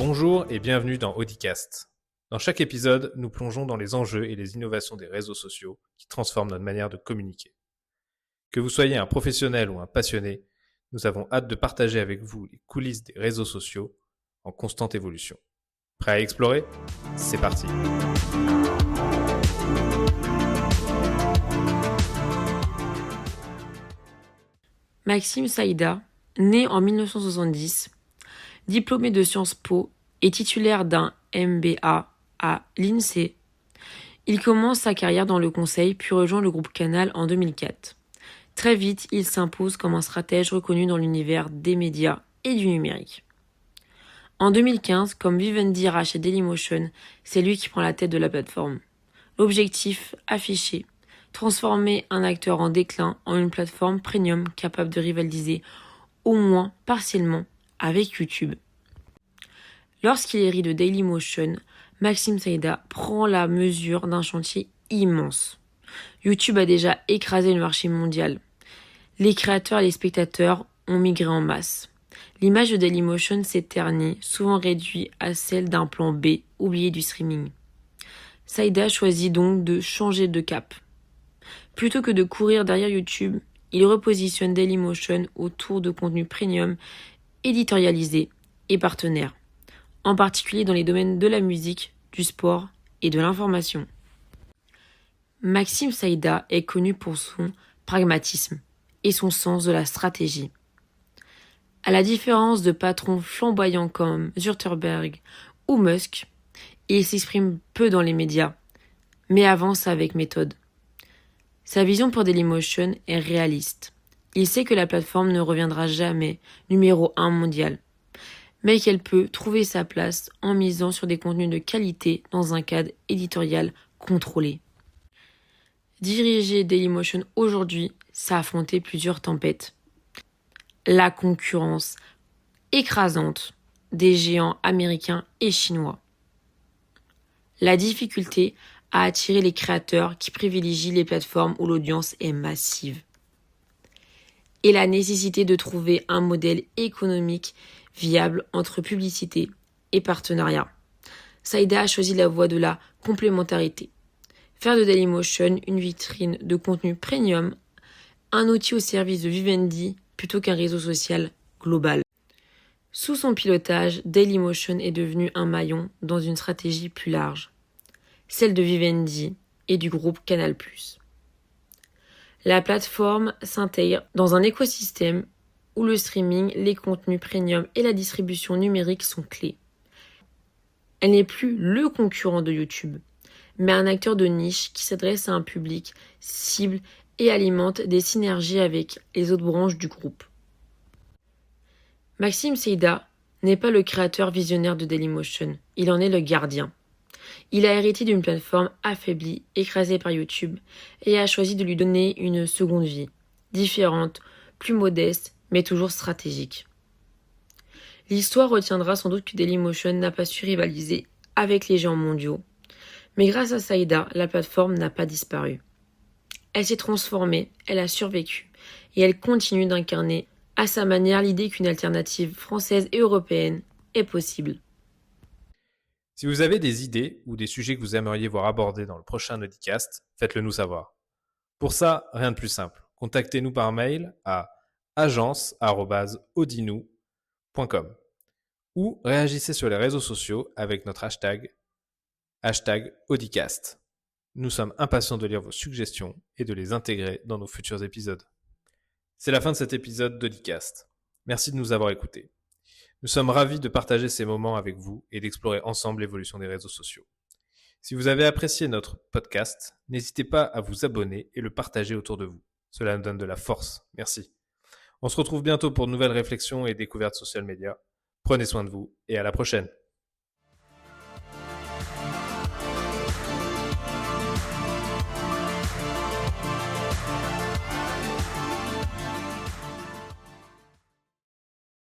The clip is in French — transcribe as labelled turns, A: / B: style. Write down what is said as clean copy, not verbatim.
A: Bonjour et bienvenue dans Audicast. Dans chaque épisode, nous plongeons dans les enjeux et les innovations des réseaux sociaux qui transforment notre manière de communiquer. Que vous soyez un professionnel ou un passionné, nous avons hâte de partager avec vous les coulisses des réseaux sociaux en constante évolution. Prêt à explorer ? C'est parti.
B: Maxime Saïda, né en 1970, diplômé de Sciences Po et titulaire d'un MBA à l'INSEE, il commence sa carrière dans le conseil puis rejoint le groupe Canal en 2004. Très vite, il s'impose comme un stratège reconnu dans l'univers des médias et du numérique. En 2015, comme Vivendi rachète Dailymotion, c'est lui qui prend la tête de la plateforme. L'objectif affiché, transformer un acteur en déclin en une plateforme premium capable de rivaliser, au moins partiellement, avec YouTube. Lorsqu'il hérite de Dailymotion, Maxime Saïda prend la mesure d'un chantier immense. YouTube a déjà écrasé le marché mondial. Les créateurs et les spectateurs ont migré en masse. L'image de Dailymotion s'est ternie, souvent réduite à celle d'un plan B oublié du streaming. Saïda choisit donc de changer de cap. Plutôt que de courir derrière YouTube, il repositionne Dailymotion autour de contenus premium, éditorialisés et partenaires, en particulier dans les domaines de la musique, du sport et de l'information. Maxime Saïda est connu pour son pragmatisme et son sens de la stratégie. À la différence de patrons flamboyants comme Zuckerberg ou Musk, il s'exprime peu dans les médias, mais avance avec méthode. Sa vision pour Dailymotion est réaliste. Il sait que la plateforme ne reviendra jamais numéro 1 mondial, mais qu'elle peut trouver sa place en misant sur des contenus de qualité dans un cadre éditorial contrôlé. Diriger Dailymotion aujourd'hui, ça a affronté plusieurs tempêtes. La concurrence écrasante des géants américains et chinois. La difficulté à attirer les créateurs qui privilégient les plateformes où l'audience est massive. Et la nécessité de trouver un modèle économique viable entre publicité et partenariat. Saïda a choisi la voie de la complémentarité. Faire de Dailymotion une vitrine de contenu premium, un outil au service de Vivendi plutôt qu'un réseau social global. Sous son pilotage, Dailymotion est devenu un maillon dans une stratégie plus large, celle de Vivendi et du groupe Canal+. La plateforme s'intègre dans un écosystème où le streaming, les contenus premium et la distribution numérique sont clés. Elle n'est plus le concurrent de YouTube, mais un acteur de niche qui s'adresse à un public cible et alimente des synergies avec les autres branches du groupe. Maxime Saïda n'est pas le créateur visionnaire de Dailymotion, il en est le gardien. Il a hérité d'une plateforme affaiblie, écrasée par YouTube, et a choisi de lui donner une seconde vie, différente, plus modeste, mais toujours stratégique. L'histoire retiendra sans doute que Dailymotion n'a pas su rivaliser avec les géants mondiaux, mais grâce à Saïda, la plateforme n'a pas disparu. Elle s'est transformée, elle a survécu, et elle continue d'incarner à sa manière l'idée qu'une alternative française et européenne est possible.
A: Si vous avez des idées ou des sujets que vous aimeriez voir abordés dans le prochain Audicast, faites-le nous savoir. Pour ça, rien de plus simple. Contactez-nous par mail à agence@audinou.com ou réagissez sur les réseaux sociaux avec notre hashtag Audicast. Nous sommes impatients de lire vos suggestions et de les intégrer dans nos futurs épisodes. C'est la fin de cet épisode d'Audicast. Merci de nous avoir écoutés. Nous sommes ravis de partager ces moments avec vous et d'explorer ensemble l'évolution des réseaux sociaux. Si vous avez apprécié notre podcast, n'hésitez pas à vous abonner et le partager autour de vous. Cela nous donne de la force. Merci. On se retrouve bientôt pour de nouvelles réflexions et découvertes social media. Prenez soin de vous et à la prochaine.